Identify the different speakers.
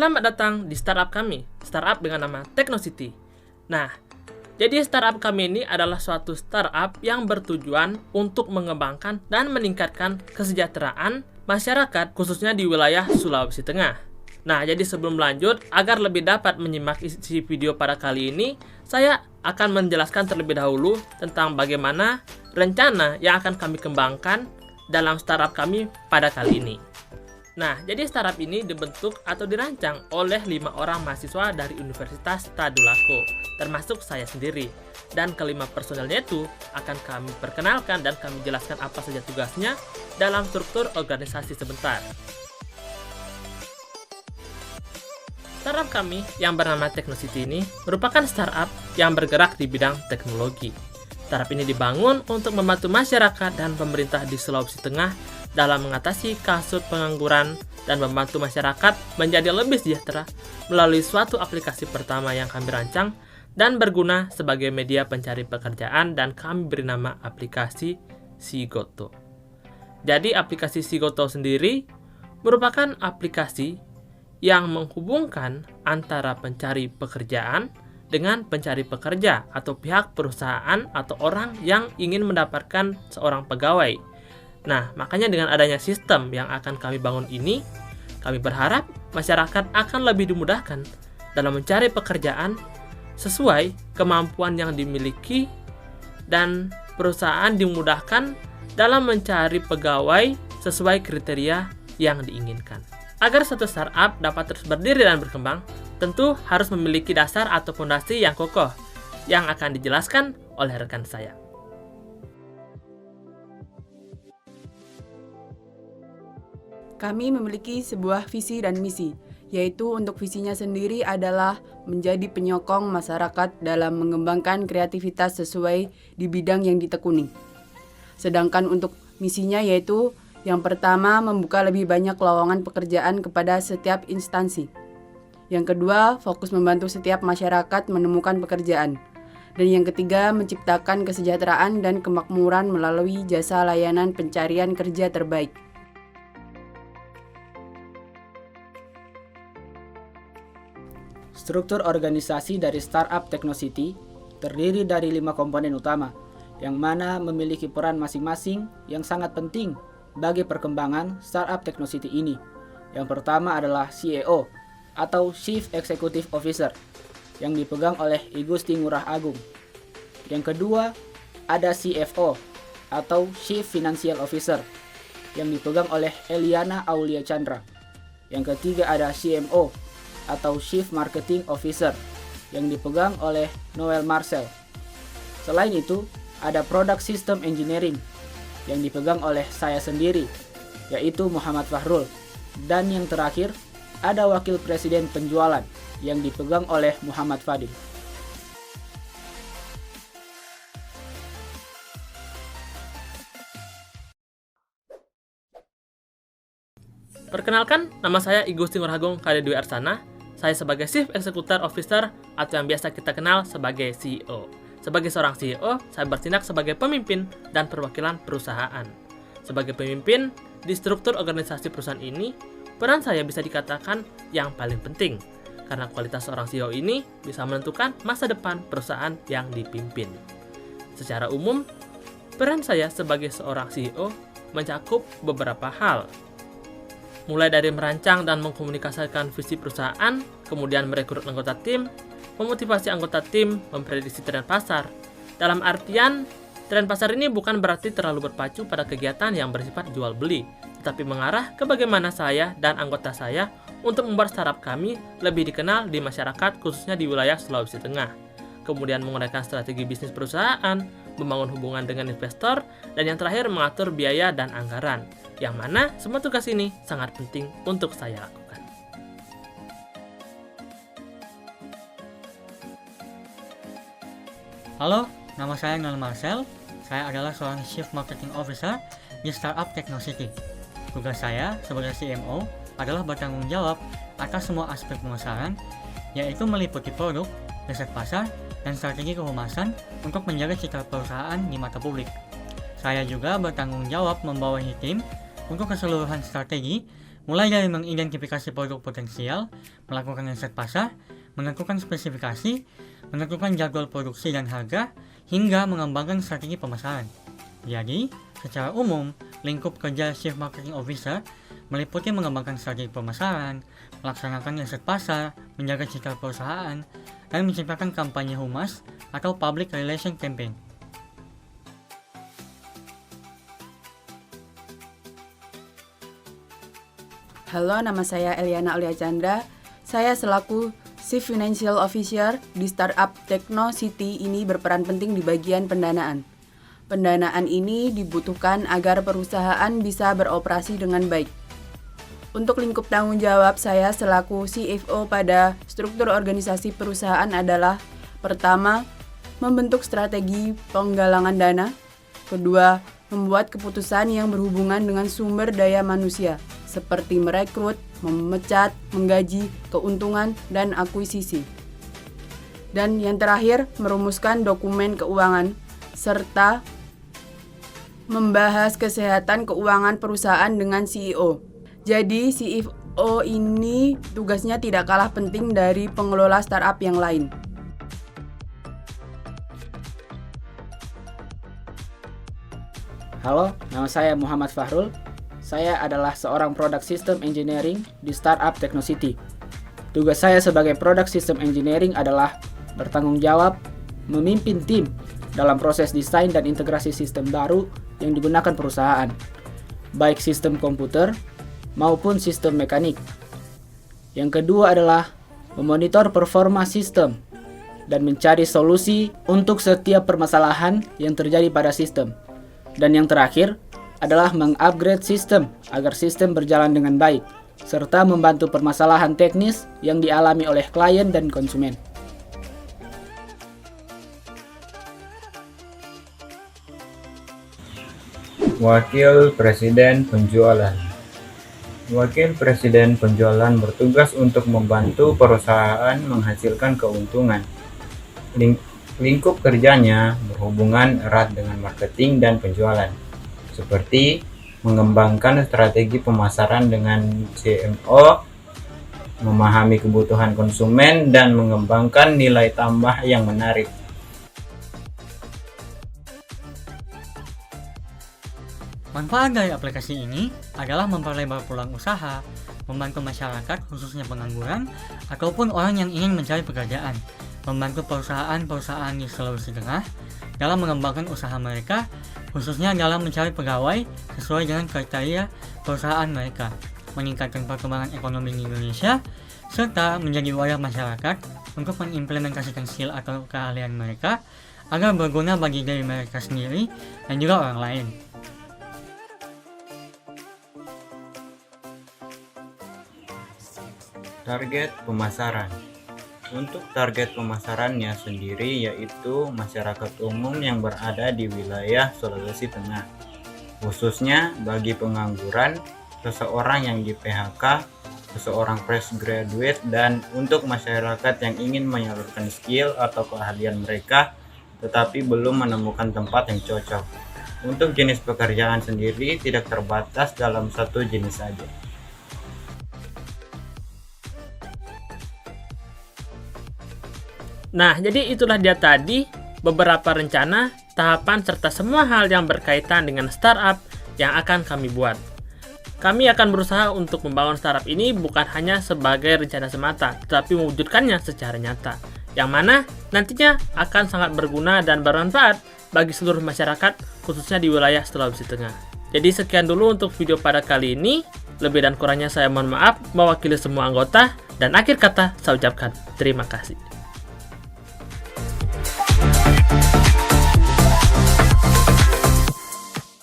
Speaker 1: Selamat datang di startup kami, startup dengan nama Technocity. Nah, jadi startup kami ini adalah suatu startup yang bertujuan untuk mengembangkan dan meningkatkan kesejahteraan masyarakat khususnya di wilayah Sulawesi Tengah. Nah, jadi sebelum lanjut, agar lebih dapat menyimak isi video pada kali ini, saya akan menjelaskan terlebih dahulu tentang bagaimana rencana yang akan kami kembangkan dalam startup kami pada kali ini. Nah, jadi startup ini dibentuk atau dirancang oleh 5 orang mahasiswa dari Universitas Tadulako, termasuk saya sendiri. Dan kelima personelnya itu akan kami perkenalkan dan kami jelaskan apa saja tugasnya dalam struktur organisasi sebentar. Startup kami yang bernama Technocity ini merupakan startup yang bergerak di bidang teknologi. Startup ini dibangun untuk membantu masyarakat dan pemerintah di Sulawesi Tengah dalam mengatasi kasus pengangguran dan membantu masyarakat menjadi lebih sejahtera melalui suatu aplikasi pertama yang kami rancang dan berguna sebagai media pencari pekerjaan dan kami beri nama aplikasi Sigoto. Jadi aplikasi Sigoto sendiri merupakan aplikasi yang menghubungkan antara pencari pekerjaan dengan pencari pekerja atau pihak perusahaan atau orang yang ingin mendapatkan seorang pegawai. Nah, makanya dengan adanya sistem yang akan kami bangun ini, kami berharap masyarakat akan lebih dimudahkan dalam mencari pekerjaan sesuai kemampuan yang dimiliki dan perusahaan dimudahkan dalam mencari pegawai sesuai kriteria yang diinginkan. Agar suatu startup dapat terus berdiri dan berkembang, tentu harus memiliki dasar atau fondasi yang kokoh yang akan dijelaskan oleh rekan saya.
Speaker 2: Kami memiliki sebuah visi dan misi, yaitu untuk visinya sendiri adalah menjadi penyokong masyarakat dalam mengembangkan kreativitas sesuai di bidang yang ditekuni. Sedangkan untuk misinya yaitu yang pertama, membuka lebih banyak lowongan pekerjaan kepada setiap instansi. Yang kedua, fokus membantu setiap masyarakat menemukan pekerjaan. Dan yang ketiga, menciptakan kesejahteraan dan kemakmuran melalui jasa layanan pencarian kerja terbaik.
Speaker 3: Struktur organisasi dari startup Technocity terdiri dari 5 komponen utama, yang mana memiliki peran masing-masing yang sangat penting bagi perkembangan startup Technocity ini. Yang pertama adalah CEO atau Chief Executive Officer yang dipegang oleh Igusti Ngurah Agung. Yang kedua ada CFO atau Chief Financial Officer yang dipegang oleh Eliana Aulia Chandra. Yang ketiga ada CMO atau Chief Marketing Officer yang dipegang oleh Noel Marcel. Selain itu ada Product System Engineering yang dipegang oleh saya sendiri, yaitu Muhammad Fahrul. Dan yang terakhir, ada Wakil Presiden Penjualan yang dipegang oleh Muhammad Fadil.
Speaker 1: Perkenalkan, nama saya Igusti Ngurah Agung Kadedwi Arsana. Saya sebagai Chief Executive Officer atau yang biasa kita kenal sebagai CEO. Sebagai seorang CEO, saya bertindak sebagai pemimpin dan perwakilan perusahaan. Sebagai pemimpin di struktur organisasi perusahaan ini, peran saya bisa dikatakan yang paling penting, karena kualitas seorang CEO ini bisa menentukan masa depan perusahaan yang dipimpin. Secara umum, peran saya sebagai seorang CEO mencakup beberapa hal, mulai dari merancang dan mengkomunikasikan visi perusahaan, kemudian merekrut anggota tim, memotivasi anggota tim, memprediksi tren pasar. Dalam artian, tren pasar ini bukan berarti terlalu berpacu pada kegiatan yang bersifat jual beli, tetapi mengarah ke bagaimana saya dan anggota saya untuk membuat startup kami lebih dikenal di masyarakat khususnya di wilayah Sulawesi Tengah. Kemudian menguraikan strategi bisnis perusahaan, membangun hubungan dengan investor, dan yang terakhir mengatur biaya dan anggaran, yang mana semua tugas ini sangat penting untuk saya lakukan.
Speaker 4: Halo, nama saya Noel Marcel. Saya adalah seorang Chief Marketing Officer di startup Technocity. Tugas saya sebagai CMO adalah bertanggung jawab atas semua aspek pemasaran, yaitu meliputi produk, riset pasar, dan strategi kehumasan untuk menjaga citra perusahaan di mata publik. Saya juga bertanggung jawab membawahi tim untuk keseluruhan strategi mulai dari mengidentifikasi produk potensial, melakukan riset pasar, menentukan spesifikasi, menentukan jadwal produksi dan harga, hingga mengembangkan strategi pemasaran. Jadi, secara umum, lingkup kerja Chief Marketing Officer meliputi mengembangkan strategi pemasaran, melaksanakan riset pasar, menjaga citra perusahaan, dan menciptakan kampanye humas atau public relation campaign.
Speaker 2: Halo, nama saya Eliana Aulia Chandra. Saya selaku Chief Financial Officer di startup Techno-City ini berperan penting di bagian pendanaan. Pendanaan ini dibutuhkan agar perusahaan bisa beroperasi dengan baik. Untuk lingkup tanggung jawab saya selaku CFO pada struktur organisasi perusahaan adalah: pertama, membentuk strategi penggalangan dana. Kedua, membuat keputusan yang berhubungan dengan sumber daya manusia, seperti merekrut, memecat, menggaji, keuntungan, dan akuisisi. Dan yang terakhir, merumuskan dokumen keuangan, serta membahas kesehatan keuangan perusahaan dengan CEO. Jadi, CFO ini tugasnya tidak kalah penting dari pengelola startup yang lain.
Speaker 3: Halo, nama saya Muhammad Fahrul. Saya adalah seorang Product System Engineering di startup Techno-City. Tugas saya sebagai Product System Engineering adalah bertanggung jawab memimpin tim dalam proses desain dan integrasi sistem baru yang digunakan perusahaan, baik sistem komputer maupun sistem mekanik. Yang kedua adalah memonitor performa sistem dan mencari solusi untuk setiap permasalahan yang terjadi pada sistem. Dan yang terakhir adalah mengupgrade sistem agar sistem berjalan dengan baik, serta membantu permasalahan teknis yang dialami oleh klien dan konsumen.
Speaker 5: Wakil Presiden Penjualan. Wakil Presiden Penjualan bertugas untuk membantu perusahaan menghasilkan keuntungan. Lingkup kerjanya berhubungan erat dengan marketing dan penjualan, seperti mengembangkan strategi pemasaran dengan CMO, memahami kebutuhan konsumen, dan mengembangkan nilai tambah yang menarik.
Speaker 4: Manfaat dari aplikasi ini adalah memperlebar peluang usaha, membantu masyarakat khususnya pengangguran, ataupun orang yang ingin mencari pekerjaan, membantu perusahaan-perusahaan di Sulawesi Tengah dalam mengembangkan usaha mereka, khususnya dalam mencari pegawai sesuai dengan kriteria perusahaan mereka, meningkatkan perkembangan ekonomi di Indonesia, serta menjadi wadah masyarakat untuk mengimplementasikan skill atau keahlian mereka agar berguna bagi diri mereka sendiri dan juga orang lain.
Speaker 5: Target pemasaran. Untuk target pemasarannya sendiri yaitu masyarakat umum yang berada di wilayah Sulawesi Tengah, khususnya bagi pengangguran, seseorang yang di PHK, seseorang fresh graduate, dan untuk masyarakat yang ingin menyalurkan skill atau keahlian mereka tetapi belum menemukan tempat yang cocok. Untuk jenis pekerjaan sendiri tidak terbatas dalam satu jenis saja.
Speaker 1: Nah, jadi itulah dia tadi beberapa rencana, tahapan, serta semua hal yang berkaitan dengan startup yang akan kami buat. Kami akan berusaha untuk membangun startup ini bukan hanya sebagai rencana semata, tetapi mewujudkannya secara nyata, yang mana nantinya akan sangat berguna dan bermanfaat bagi seluruh masyarakat, khususnya di wilayah Sulawesi Tengah. Jadi sekian dulu untuk video pada kali ini. Lebih dan kurangnya saya mohon maaf mewakili semua anggota, dan akhir kata saya ucapkan terima kasih.